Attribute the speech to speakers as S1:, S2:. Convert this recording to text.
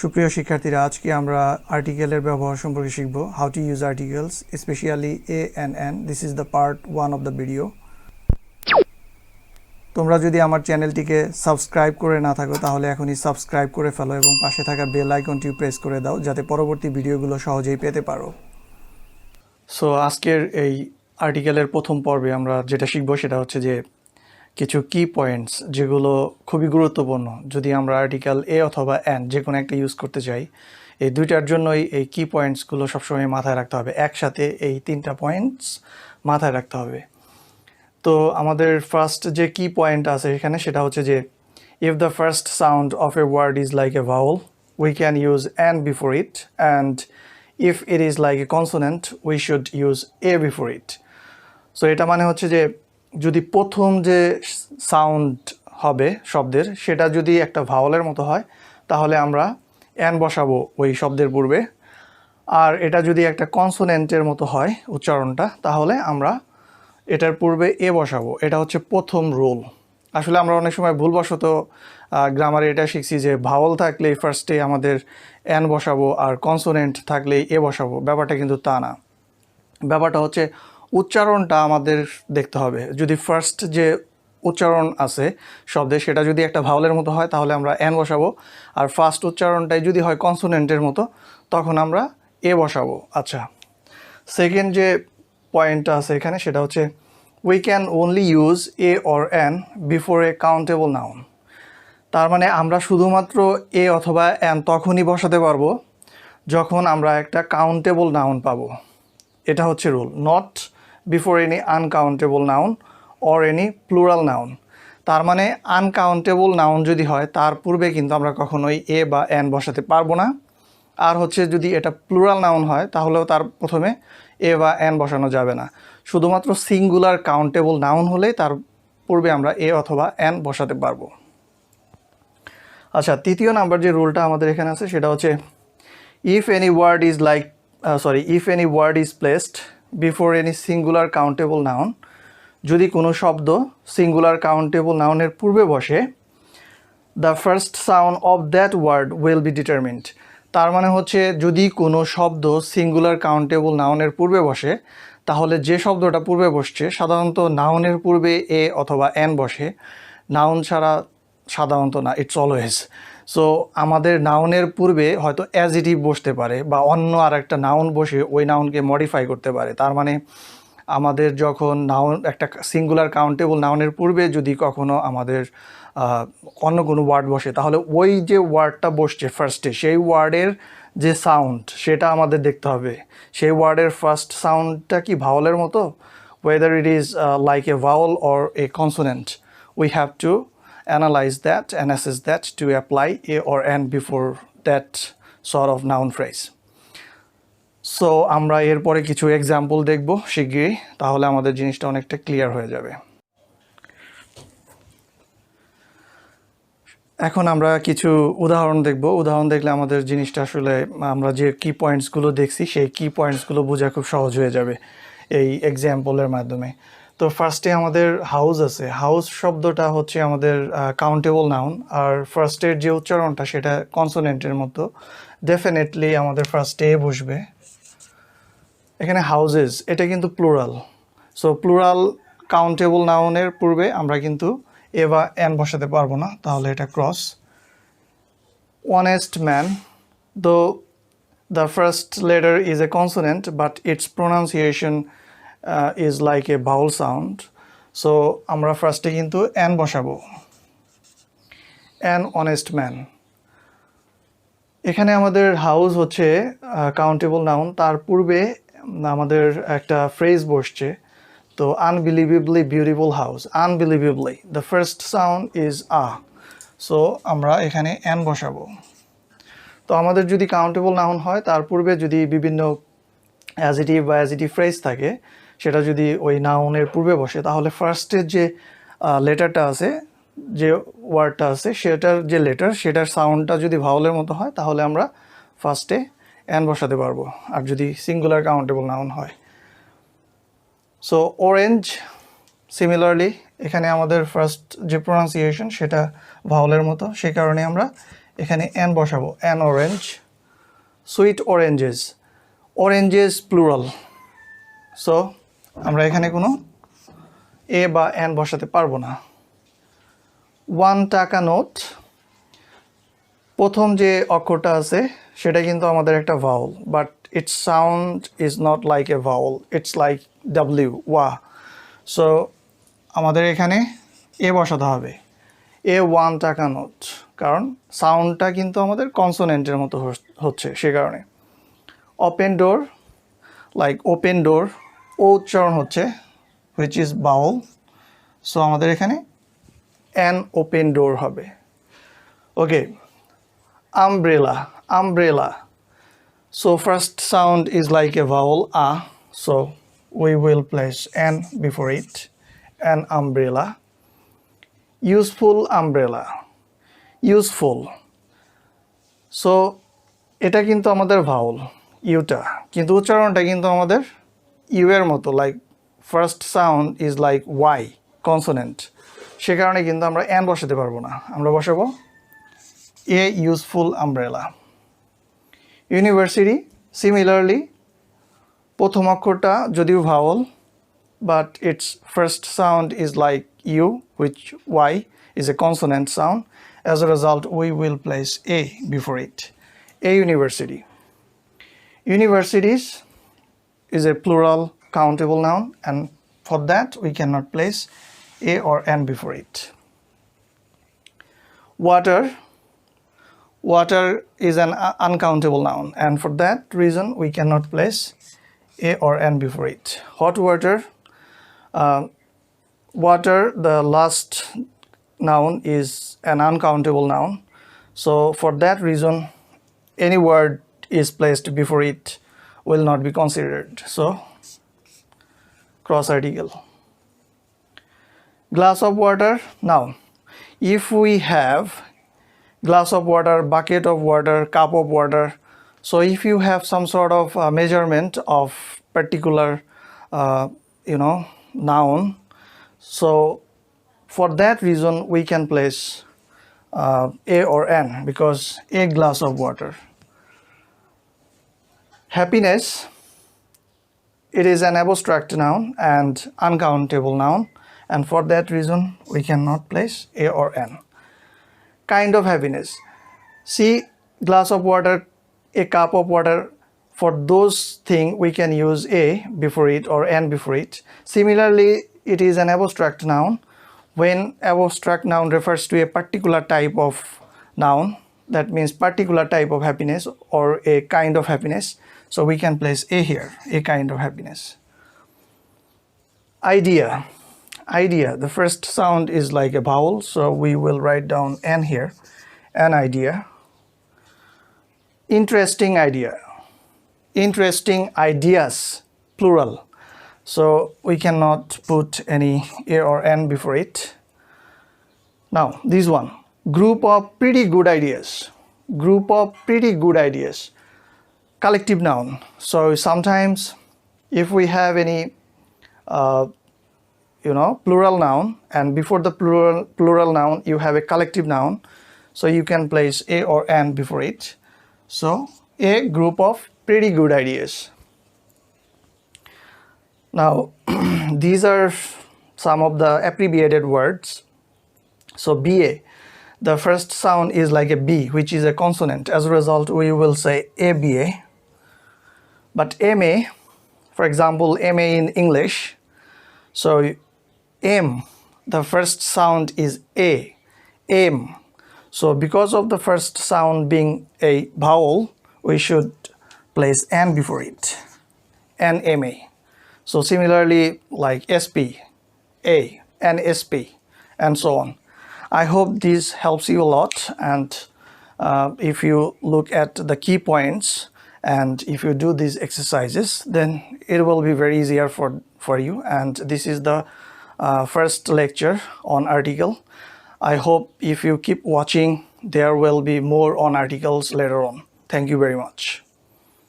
S1: সুপ্রিয় শিক্ষার্থীরা, আজকে আমরা আর্টিকেলের ব্যবহার সম্পর্কে শিখব। How to use articles, specially A and N. This is the part 1 of the video. তোমরা যদি আমার চ্যানেলটিকে সাবস্ক্রাইব করে না থাকো তাহলে এখনই সাবস্ক্রাইব করে ফেলো এবং পাশে থাকা বেল আইকনটি প্রেস করে দাও যাতে পরবর্তী ভিডিওগুলো সহজেই পেতে পারো। সো আজকের এই আর্টিকেলের প্রথম পর্বে আমরা যেটা শিখব সেটা হচ্ছে যে কিছু কি পয়েন্টস যেগুলো খুবই গুরুত্বপূর্ণ যদি আমরা আর্টিকেল এ অথবা এন যে কোনো একটা ইউজ করতে চাই। এই দুইটার জন্যই এই কি পয়েন্টসগুলো সবসময় মাথায় রাখতে হবে। একসাথে এই তিনটা পয়েন্টস মাথায় রাখতে হবে। তো আমাদের ফার্স্ট যে কি পয়েন্ট আছে এখানে সেটা হচ্ছে যে if the first sound of a word is like a vowel we can use an before it, and if it is like a consonant we should use a before it. So এটা মানে হচ্ছে যে যদি প্রথম যে sound হবে শব্দের সেটা যদি একটা ভাওয়েলের মতো হয় তাহলে আমরা অ্যান বসাবো ওই শব্দের পূর্বে, আর এটা যদি একটা কনসোনেন্টের মতো হয় উচ্চারণটা তাহলে আমরা এটার পূর্বে এ বসাবো। এটা হচ্ছে প্রথম রুল। আসলে আমরা অনেক সময় ভুলবশত গ্রামারে এটা শিখছি যে ভাওয়েল থাকলে ফার্স্টে আমাদের অ্যান বসাবো আর কনসোনেন্ট থাকলে এ বসাবো। ব্যাপারটা কিন্তু তা না। ব্যাপারটা হচ্ছে উচ্চারণটা আমাদের দেখতে হবে। যদি ফার্স্ট যে উচ্চারণ আছে শব্দে সেটা যদি একটা ভাওয়েলের মতো হয় তাহলে আমরা অ্যান বসাবো, আর ফার্স্ট উচ্চারণটাই যদি হয় কনসোনেন্টের মতো তখন আমরা এ বসাবো। আচ্ছা, সেকেন্ড যে পয়েন্টটা আছে এখানে সেটা হচ্ছে we can only use a or an before a countable noun. তার মানে আমরা শুধুমাত্র এ অথবা অ্যান তখনই বসাতে পারবো যখন আমরা একটা কাউন্টেবল নাউন পাবো। এটা হচ্ছে rule, not before any uncountable noun or any plural noun. তার মানে আনকাউন্টেবল নাউন যদি হয় তার পূর্বে কিন্তু আমরা কখনোই এ বা অ্যান বসাতে পারবো না। আর হচ্ছে যদি এটা প্লুরাল নাউন হয় তাহলেও তার প্রথমে এ বা অ্যান বসানো যাবে না। শুধুমাত্র সিঙ্গুলার কাউন্টেবল নাউন হলেই তার পূর্বে আমরা এ অথবা অ্যান বসাতে পারবো। আচ্ছা, তৃতীয় নাম্বার যে রুলটা আমাদের এখানে আছে সেটা হচ্ছে if any word is like if any word is placed before any singular countable noun, যদি কোনো শব্দ সিঙ্গুলার কাউন্টেবল নাউনের পূর্বে বসে, the first sound of that word will be determined. তার মানে হচ্ছে যদি কোনো শব্দ সিঙ্গুলার কাউন্টেবল নাউনের পূর্বে বসে তাহলে যে শব্দটা পূর্বে বসছে, সাধারণত নাউনের পূর্বে এ অথবা অ্যান বসে, নাউন ছাড়া সাধারণত না, ইটস অলওয়েজ। সো আমাদের নাউনের পূর্বে হয়তো অ্যাজিটিভ বসতে পারে বা অন্য আর একটা নাউন বসে ওই নাউনকে মডিফাই করতে পারে। তার মানে আমাদের যখন নাউন একটা সিঙ্গুলার কাউন্টেবল নাউনের পূর্বে যদি কখনো আমাদের অন্য কোনো ওয়ার্ড বসে তাহলে ওই যে ওয়ার্ডটা বসছে ফার্স্টে সেই ওয়ার্ডের যে সাউন্ড সেটা আমাদের দেখতে হবে। সেই ওয়ার্ডের ফার্স্ট সাউন্ডটা কি ভাওয়েলের মতো, whether it is like a vowel or a consonant, we have to analyze that and assess that to apply a or an before that sort of noun phrase. So আমরা এরপরে কিছু এক্সাম্পল দেখব শিগগিরই, তাহলে আমাদের জিনিসটা অনেকটা ক্লিয়ার হয়ে যাবে। এখন আমরা কিছু উদাহরণ দেখব। উদাহরণ দেখলে আমাদের জিনিসটা আসলে আমরা যে কি পয়েন্টসগুলো দেখছি সেই কি পয়েন্টসগুলো বোঝা খুব সহজ হয়ে যাবে এই এক্সাম্পলের মাধ্যমে। তো ফার্স্টে আমাদের হাউস আছে। হাউস শব্দটা হচ্ছে আমাদের কাউন্টেবল নাউন, আর ফার্স্টের যে উচ্চারণটা সেটা কনসোনেন্টের মতো। ডেফিনেটলি আমাদের ফার্স্টে বসবে। এখানে হাউজেস এটা কিন্তু প্লুরাল। সো প্লুরাল কাউন্টেবল নাউনের পূর্বে আমরা কিন্তু এ বা অ্যান বসাতে পারবো না, তাহলে এটা ক্রস। অনেস্ট ম্যান, দো the first letter is a consonant but it's pronunciation is like a vowel sound. So আমরা ফার্স্টে কিন্তু অ্যান বসাবো, অ্যান অনেস্ট ম্যান। এখানে আমাদের হাউস হচ্ছে কাউন্টেবল নাউন, তার পূর্বে আমাদের একটা ফ্রেজ বসছে। তো unbelievably beautiful house, unbelievably the first sound is a. So আমরা এখানে অ্যান বসাবো। তো আমাদের যদি কাউন্টেবল নাউন হয় তার পূর্বে যদি বিভিন্ন অ্যাজিটিভ বা অ্যাজিটিভ ফ্রেজ থাকে সেটা যদি ওই নাউনের পূর্বে বসে তাহলে ফার্স্টের যে লেটারটা আছে, যে ওয়ার্ডটা আছে সেটার যে লেটার সেটার সাউন্ডটা যদি ভাওয়েলের মতো হয় তাহলে আমরা ফার্স্টে অ্যান বসাতে পারবো, আর যদি সিঙ্গুলার কাউন্টেবল নাউন হয়। সো অরেঞ্জ সিমিলারলি এখানে আমাদের ফার্স্ট যে প্রোনাউন্সিয়েশন সেটা ভাওয়েলের মতো, সেই কারণে আমরা এখানে n বসাবো, an orange. Sweet oranges. Oranges plural. So আমরা এখানে কোনো a বা n বসাতে পারবো না। 1 টাকা নোট, প্রথম যে অক্ষরটা আছে সেটা কিন্তু আমাদের একটা Bhawal, but it's sound is not like a Bhawal, it's like W, ওয়া। সো আমাদের এখানে এ বসাতে হবে, এ 1 টাকা নোট, কারণ সাউন্ডটা কিন্তু আমাদের কনসোনেন্টের মতো হচ্ছে, সে কারণে। Open door, like open door, ও উচ্চারণ হচ্ছে, হুইচ ইজ ভাওয়াল। সো আমাদের এখানে অ্যান ওপেন ডোর হবে। ওকে, umbrella, umbrella. So first sound is like a vowel a, so we will place n before it, an umbrella. Useful umbrella, useful. So এটা কিন্তু আমাদের Bhawal Yuta, কিন্তু উচ্চারণটা কিন্তু আমাদের ইউ এর মতো, like first sound is like Y, consonant, সে কারণে কিন্তু আমরা n বসাতে পারবো না, আমরা বসাবো a useful umbrella. University, similarly, প্রথম অক্ষরটা যদিও Bhawal, but its first sound is like u, which y is a consonant sound. As a result, we will place a before it. A university. Universities is a plural countable noun, and for that we cannot place a or n before it. Water. Water is an uncountable noun, and for that reason we cannot place a or n before it. Hot water, water, the last noun is an uncountable noun, so for that reason any word is placed before it will not be considered, so cross article. Glass of water. Now if we have glass of water, bucket of water, cup of water, so if you have some sort of measurement of particular noun, so for that reason we can place a or n, because a glass of water. Happiness, it is an abstract noun and uncountable noun, and for that reason we cannot place a or n. Kind of happiness, see, glass of water, a cup of water, for those things we can use a before it or n before it. Similarly, it is an abstract noun. When abstract noun refers to a particular type of noun, that means particular type of happiness or a kind of happiness, so we can place a here, a kind of happiness. Idea. Idea, the first sound is like a vowel, so we will write down n here, an idea. Interesting idea, interesting ideas, plural, so we cannot put any a or n before it. Now this one, group of pretty good ideas, group of pretty good ideas, collective noun. So sometimes if we have any plural noun, and before the plural noun you have a collective noun, so you can place a or n before it. So a group of pretty good ideas. Now these are some of the abbreviated words. So BA, the first sound is like a B, which is a consonant. As a result, we will say ABA. But MA, for example, MA in English, so M, the first sound is A, M. So because of the first sound being a vowel, we should place n before it, NMA. So similarly, like SP, A, NSP, and so on. I hope this helps you a lot, and if you look at the key points and if you do these exercises, then it will be very easier for you. And this is the first lecture on article. I hope if you keep watching, there will be more on articles later on. Thank you very much.